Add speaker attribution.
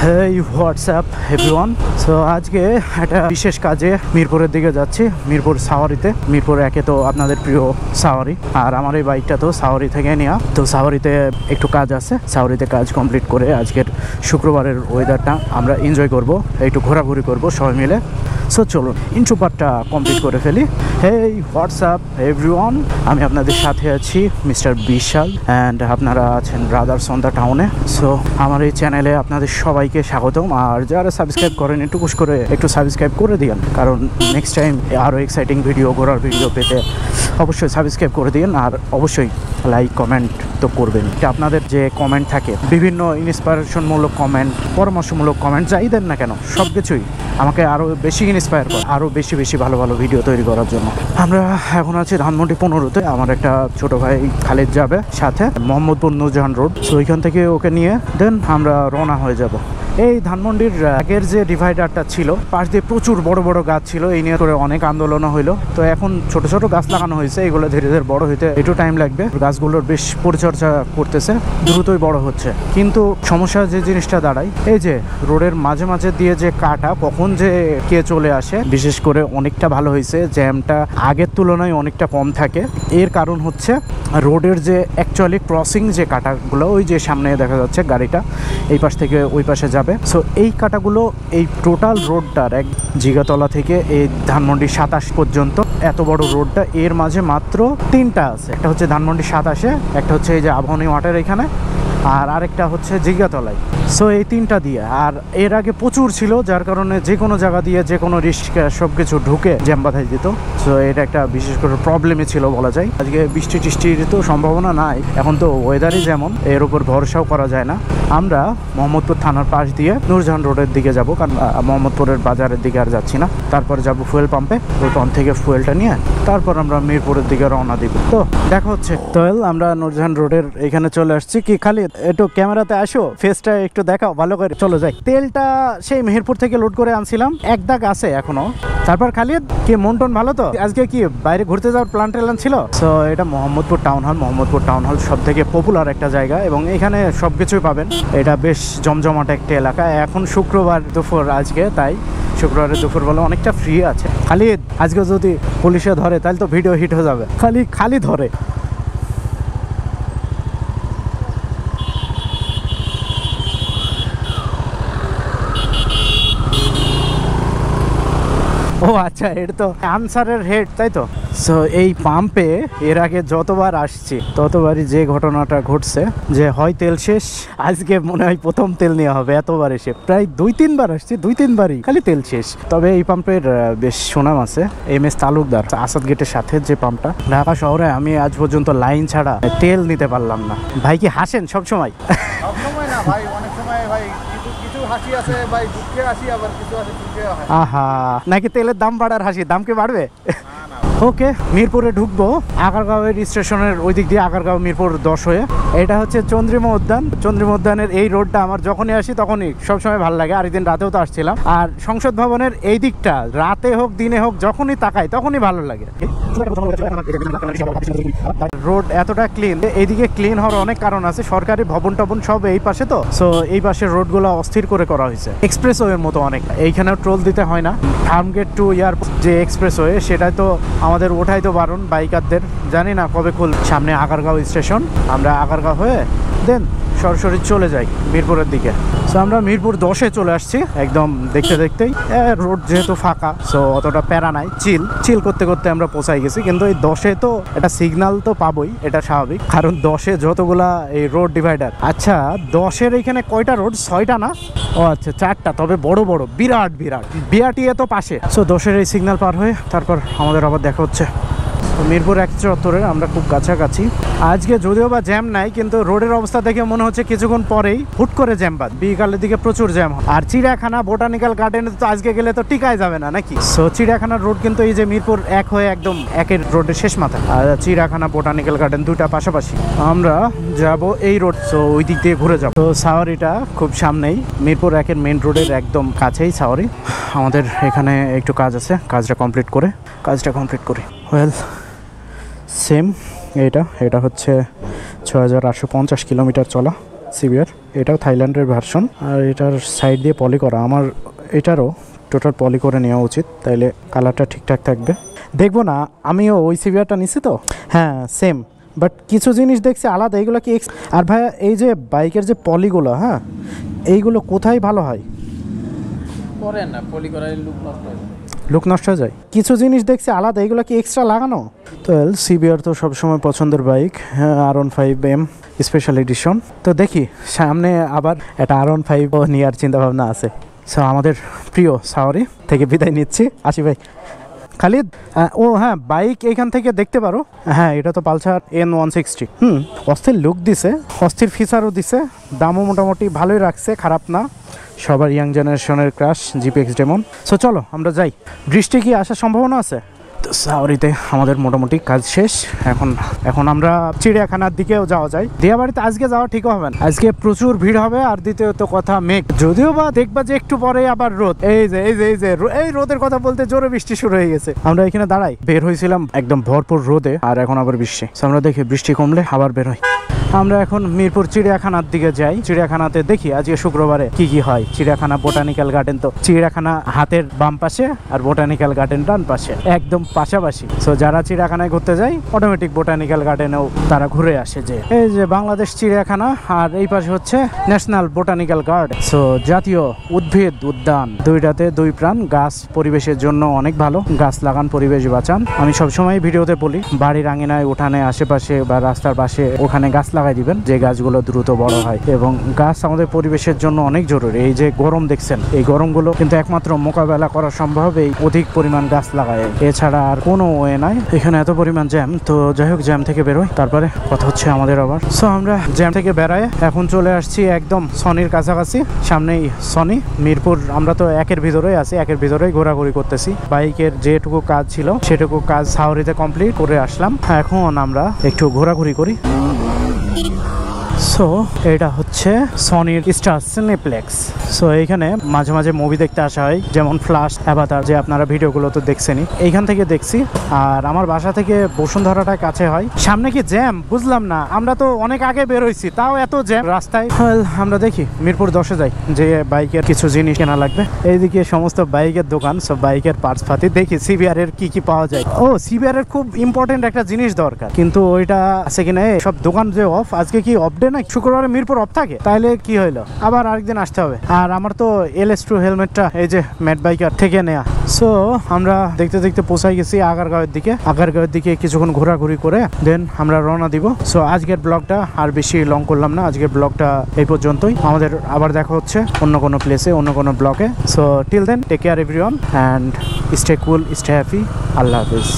Speaker 1: হেই WhatsApp everyone. So আজকে একটা বিশেষ কাজে মিরপুরের দিকে যাচ্ছি, মিরপুর সাওয়ারিতে। মিরপুর একে তো আপনাদের প্রিয় সাওয়ারি, আর আমার এই বাইকটা তো সাওয়ারি থেকে নেওয়া। তো সাওয়ারিতে একটু কাজ আছে, সাওয়ারিতে কাজ কমপ্লিট করে আজকের শুক্রবারের ওয়েদারটা আমরা এনজয় করব, একটু ঘোরাঘুরি করব সবাই মিলে। সো চলুন ইন্ট্রো পার্টটা কমপ্লিট করে ফেলি। হেই হোয়াটসঅ্যাপ এভরিওয়ান, আমি আপনাদের সাথে আছি মিস্টার বিশাল, অ্যান্ড আপনারা আছেন ব্রাদার্স অন দ্য টাউনে। সো আমার এই চ্যানেলে আপনাদের সবাইকে স্বাগতম। আর যারা সাবস্ক্রাইব করেন একটু কুশ করে একটু সাবস্ক্রাইব করে দিন, কারণ নেক্সট টাইম আরও এক্সাইটিং ভিডিও, ঘোরার ভিডিও পেতে অবশ্যই সাবস্ক্রাইব করে দিন। আর অবশ্যই লাইক কমেন্ট তো করবেন। আপনাদের যে কমেন্ট থাকে, বিভিন্ন ইন্সপিরেশনমূলক কমেন্ট, পরামর্শমূলক কমেন্ট, যাই দেন না কেন, সব কিছুই আমাকে আরও বেশি ইন্সপায়ার করে, আরও বেশি ভালো ভালো ভিডিও তৈরি করার জন্য। আমরা এখন আছি ধানমন্ডি 15-তে। আমার একটা ছোট ভাই খালিদ যাবে সাথে, মোহাম্মদপুর নূরজাহান রোড। সো ওইখান থেকে ওকে নিয়ে দেন আমরা রওনা হয়ে যাব। এই ধানমন্ডির আগের যে ডিভাইডারটা ছিল, পাশ দিয়ে প্রচুর বড় বড় গাছ ছিল, এই নিয়ে করে অনেক আন্দোলনও হইলো। তো এখন ছোট ছোট গাছ লাগানো হয়েছে, এগুলো ধীরে ধীরে বড় হইতে একটু টাইম লাগবে। গাছগুলোর বেশ পরিচর্যা করতেছে, দ্রুতই বড় হচ্ছে। কিন্তু সমস্যা যে জিনিসটা দাঁড়ায়, এই যে রোডের মাঝে মাঝে দিয়ে যে কাটা, কখন যে কে চলে আসে। বিশেষ করে অনেকটা ভালো হয়েছে, জ্যামটা আগের তুলনায় অনেকটা কম থাকে। এর কারণ হচ্ছে রোডের যে অ্যাকচুয়ালি ক্রসিং যে কাটাগুলো, ওই যে সামনে দেখা যাচ্ছে গাড়িটা এই পাশ থেকে ওই পাশে যাবে। সো এই কাটাগুলো এই টোটাল রোডটার এক জিগাতলা থেকে এই ধানমন্ডি 27 পর্যন্ত এত বড় রোডটা, এর মাঝে মাত্র তিনটা আছে। একটা হচ্ছে ধানমন্ডি 27-এ, একটা হচ্ছে এই যে আবাহনী ওয়াটার এখানে, আর আরেকটা হচ্ছে জিগাতলায়। সো এই তিনটা দিয়ে, আর এর আগে প্রচুর ছিল, যার কারণে যে কোনো জায়গা দিয়ে যে কোনো রিস্কা সব কিছু ঢুকে জ্যাম বাঁধাই দিত। সো এটা একটা বিশেষ করে প্রবলেমই ছিল বলা যায়। আজকে বৃষ্টি টিষ্টির তো সম্ভাবনা নাই, এখন তো ওয়েদারই যেমন, এর উপর ভরসাও করা যায় না। আমরা মোহাম্মদপুর থানার পাশ দিয়ে নূরজাহান রোডের দিকে যাব, কারণ মোহাম্মদপুরের বাজারের দিকে আর যাচ্ছি না। তারপর যাব ফুয়েল পাম্পে, ওই পাম্প থেকে ফুয়েলটা নিয়ে তারপর আমরা মিরপুরের দিকে রওনা দিব। তো দেখা হচ্ছে। তো আমরা নূরজাহান রোডের এখানে চলে আসছি। কি খালি একটু ক্যামেরাতে আসো, ফেসটা একটু দেখাও ভালো করে। চলো যাই। তেলটা সেই মেহেরপুর থেকে লোড করে আনছিলাম, এক দাগ আছে এখনো। তারপর খালিদ কি মন টন ভালো তো? আজকে কি বাইরে ঘুরতে যাওয়ার প্ল্যান ট্যান ছিল? সো এটা Mohammadpur town hall. Mohammadpur town hall সব থেকে পপুলার একটা জায়গা, এবং এখানে সব কিছুই পাবেন। এটা বেশ জমজমাট একটা এলাকা। এখন শুক্রবার দুপুর আজকে, তাই শুক্রবারের দুপুর বলে অনেকটা ফ্রি আছে। খালিদ আজকে যদি পুলিশে ধরে তাহলে তো ভিডিও হিট হয়ে যাবে। খালি ধরে। ও আচ্ছা, এটা তো আনসারের হেড, তাই তো? সো এই পাম্পে এর আগে যতবার আসছি ততবারই যে ঘটনাটা ঘটছে, যে হয় তেল শেষ, আজকে মনে হয় প্রথম তেল নেওয়া হবে। এতবার এসে প্রায় 2-3 বার আসছি, 2-3বারই খালি তেল শেষ। তবে এই পাম্পের বেশ সুনাম আছে। MS তালুকদার, আসাদ গেটের সাথে যে পাম্পটা। ঢাকা শহরে আমি আজ পর্যন্ত লাইন ছাড়া তেল নিতে পারলাম না। ভাই কি হাসেন সবসময়?
Speaker 2: সবসময় না ভাই, অনেক সময় ভাই কিছু হাসি আছে ভাই, দুঃখে হাসি, আবার কিছু আছে সুখে হাসি।
Speaker 1: আহা, নাকি তেলের দাম বাড়ার হাসি? দাম কি বাড়বে? ওকে, মিরপুরে ঢুকবো আগারগাঁওয়ের স্টেশনের ওই দিক দিয়ে, আগারগাঁও মিরপুর 10 হয়ে। এটা হচ্ছে চন্দ্রিমা উদ্যান। চন্দ্রিমা উদ্যানের এই রোডটা আমার যখনই আসি তখনই সবসময় ভালো লাগে। আর একদিন রাতেও তো আসছিলাম। আর সংসদ ভবনের এই দিকটা রাতে হোক দিনে হোক, যখনই তাকাই তখনই ভালো লাগে। রোড এতটা ক্লিন, এইদিকে ক্লিন হওয়ার অনেক কারণ আছে। সরকারি ভবন টবন সব এই পাশে, তো সো এই পাশের রোডগুলো অস্থির করে করা হয়েছে, এক্সপ্রেসওয়ের মতো অনেক। এইখানেও টোল দিতে হয় না। ফার্মগেট টু এয়ারপোর্ট যে এক্সপ্রেসওয়ে, সেটাই তো আমাদের ওঠাই তো বারণ বাইকারদের। জানি না কবে খুল। সামনে আগারগাঁও স্টেশন, আমরা আগারগাঁও হয়ে দেন সরাসরি চলে যাই মিরপুরের দিকে। সো আমরা মিরপুর 10-এ চলে আসছি একদম দেখতে দেখতেই। রোড যেহেতু ফাঁকা, সো অতটা প্যারা নাই, চিল করতে করতে আমরা পৌঁছাই গেছি। কিন্তু এই 10-এ তো একটা সিগন্যাল তো পাবোই, এটা স্বাভাবিক, কারণ 10-এ যতগুলা এই রোড ডিভাইডার। আচ্ছা, 10-এর এইখানে কয়টা রোড? 6টা না? ও আচ্ছা, 4টা, তবে বড় বড়, বিরাট বিআরটিএ তো পাশে। সো 10-এর এই সিগন্যাল পার হয়ে তারপর আমাদের আবার দেখা হচ্ছে মিরপুর 174-এর। আমরা খুব কাছাকাছি। আজকে যদিও বা জ্যাম নাই, কিন্তু রোডের অবস্থা দেখে মনে হচ্ছে কিছুক্ষণ পরেই হুট করে জ্যাম বাদ। বিকালের দিকে প্রচুর জ্যাম হয়। আর চিড়িয়াখানা, বোটানিক্যাল গার্ডেনে তো আজকে গেলে তো টিকায় যাবে না নাকি? সো চিড়িয়াখানার রোড কিন্তু এই যে মিরপুর 1 হয়ে একদম 1-এর রোডের শেষ মাথা। আর চিড়িয়াখানা, বোটানিক্যাল গার্ডেন দুইটা পাশাপাশি। আমরা যাব এই রোড, সো ওই দিক দিয়ে ঘুরে যাব। তো সাওয়ারিটা খুব সামনেই, মিরপুর 1-এর মেন রোডের একদম কাছেই সাওয়ারি। আমাদের এখানে একটু কাজ আছে, কাজটা কমপ্লিট করি। ওয়েল সেম, এটা হচ্ছে 6850 কিলোমিটার চলা সিভিয়ার এটাও থাইল্যান্ডের ভার্সন, আর এটার সাইড দিয়ে পলি করা। আমার এটারও টোটাল পলি করে নেওয়া উচিত, তাইলে কালারটা ঠিকঠাক থাকবে। দেখবো না, আমিও ওই সিভিয়ারটা নিছি তো, হ্যাঁ সেম, বাট কিছু জিনিস দেখছি আলাদা। এইগুলো কি আর ভাইয়া এই যে বাইকের যে পলিগুলো, হ্যাঁ এইগুলো কোথায় ভালো হয়?
Speaker 2: করেন না, পলি করার লুক নষ্ট হয়,
Speaker 1: লুক নষ্ট হয়ে যায়। কিছু জিনিস দেখছি আলাদা, এগুলো কি এক্সট্রা লাগানো? তো সিবিআর তো সবসময় পছন্দের বাইক, R15M স্পেশাল এডিশন। তো দেখি সামনে আবার একটা R15 নেওয়ার চিন্তাভাবনা আছে। সো আমাদের প্রিয় সাওয়ারি থেকে বিদায় নিচ্ছি, আসি ভাই। খালিদ, ও হ্যাঁ, বাইক এখান থেকে দেখতে পারো। হ্যাঁ, এটা তো পালসার N160। অস্থির লুক দিছে, অস্থির ফিচারও দিছে, দামও মোটামুটি ভালোই রাখছে, খারাপ না। সবার ইয়াং জেনারেশনের ক্রাশ GPX ডেমন। সো চলো আমরা যাই। বৃষ্টি কি আসার সম্ভাবনা আছে? তো সাওয়ারিতে আমাদের মোটামুটি কাজ শেষ। এখন আমরা চিড়িয়াখানার দিকেও যাওয়া যায়। দিয়াবাড়িতে আজকে যাওয়া ঠিক হবে না, আজকে প্রচুর ভিড় হবে। আর দ্বিতীয়ত কথা মেঘ, যদিও বা দেখবা যে একটু পরে আবার রোদ। এই রোদের কথা বলতে জোরে বৃষ্টি শুরু হয়ে গেছে। আমরা এখানে দাঁড়াই, বের হয়েছিলাম একদম ভরপুর রোদে, আর এখন আবার বৃষ্টি। আমরা দেখি বৃষ্টি কমলে আবার বের হই। আমরা এখন মিরপুর চিড়িয়াখানার দিকে যাই। চিড়িয়াখানাতে দেখি আজকে শুক্রবারে কি কি হয়। চিড়িয়াখানা, বোটানিক্যাল গার্ডেন, তো চিড়িয়াখানা হাতের বাম পাশে আর বোটানিক্যাল গার্ডেন ডান পাশে, একদম পাশাপাশি। সো যারা চিড়িয়াখানায় ঘুরতে যায় অটোমেটিক বোটানিক্যাল গার্ডেনেও তারা ঘুরে আসে। যে এই যে বাংলাদেশ চিড়িয়াখানা, আর এই পাশে হচ্ছে ন্যাশনাল বোটানিক্যাল গার্ডেন। সো জাতীয় উদ্ভিদ উদ্যান, দুইটাতে দুই প্রাণ। গাছ পরিবেশের জন্য অনেক ভালো, গাছ লাগান, পরিবেশ বাঁচান। আমি সবসময় ভিডিওতে বলি, বাড়ির আঙিনায়, উঠানে, আশেপাশে বা রাস্তার পাশে ওখানে গাছ লাগাই দিবেন, যে গাছগুলো দ্রুত বড় হয়। এবং গাছ আমাদের পরিবেশের জন্য অনেক জরুরি। এই যে গরম দেখছেন, এই গরমগুলো কিন্তু একমাত্র মোকাবেলা করা সম্ভব এই অধিক পরিমাণ গাছ লাগায়, এছাড়া আর কোনো ওয়ে নাই। এখানে এত পরিমাণ জ্যাম, তো যাই হোক জ্যাম থেকে বেরোয়, তারপরে কথা হচ্ছে আমাদের আবার। সো আমরা জ্যাম থেকে বেরোয় এখন চলে আসছি একদম সনির কাছাকাছি। সামনেই সনি মিরপুর। আমরা তো একের ভিতরেই আছি, একের ভিতরেই ঘোরাঘুরি করতেছি। বাইকের যেটুকু কাজ ছিল সেটুকু কাজ সাওয়ারিতে কমপ্লিট করে আসলাম। এখন আমরা একটু ঘোরাঘুরি করি। সো এটা হচ্ছে সনির স্টার সিনেপ্লেক্স। সো এইখানে মাঝে মাঝে মুভি দেখতে আসা হয়, যেমন ফ্লাশ, অ্যাভাটার, যে আপনারা ভিডিওগুলো তো দেখছেনই। এইখান থেকে দেখছি। আর আমার বাসা থেকে বসুন্ধরাটা কাছে হয়। সামনে কি জ্যাম বুঝলাম না, আমরা তো অনেক আগে বের হয়েছি, তাও এত জ্যাম রাস্তায়। আমরা দেখি মিরপুর 10-এ যাই, যে বাইকের কিছু জিনিস কেনা লাগবে। এইদিকে সমস্ত বাইকের দোকান, সব বাইকের পার্টস ফাতি। দেখি সিবিআর এর কি কি পাওয়া যায়। ও সিবিআর এর খুব ইম্পর্টেন্ট একটা জিনিস দরকার, কিন্তু ওইটা আছে কিনা। সব দোকান যে অফ, আজকে কি অফ ডে না? শুক্রবারে মিরপুর অফ থাকে, তাইলে কি হইলো, আবার আরেকদিন আসতে হবে। আর আমার তো LS2 হেলমেটটা এই যে ম্যাট বাইকার থেকে নেয়া। সো আমরা দেখতে দেখতে পৌঁছাই গেছি আগারগাঁওয়ের দিকে। আগারগাঁওয়ের দিকে কিছুক্ষণ ঘোরাঘুরি করে দেন আমরা রওনা দিব। সো আজকের ব্লগটা আর বেশি লং করলাম না, আজকের ব্লগটা এই পর্যন্তই। আমাদের আবার দেখা হচ্ছে অন্য কোনো প্লেসে, অন্য কোনো ব্লগে। So till then, take care everyone and stay cool, stay happy. আল্লাহ হাফিজ।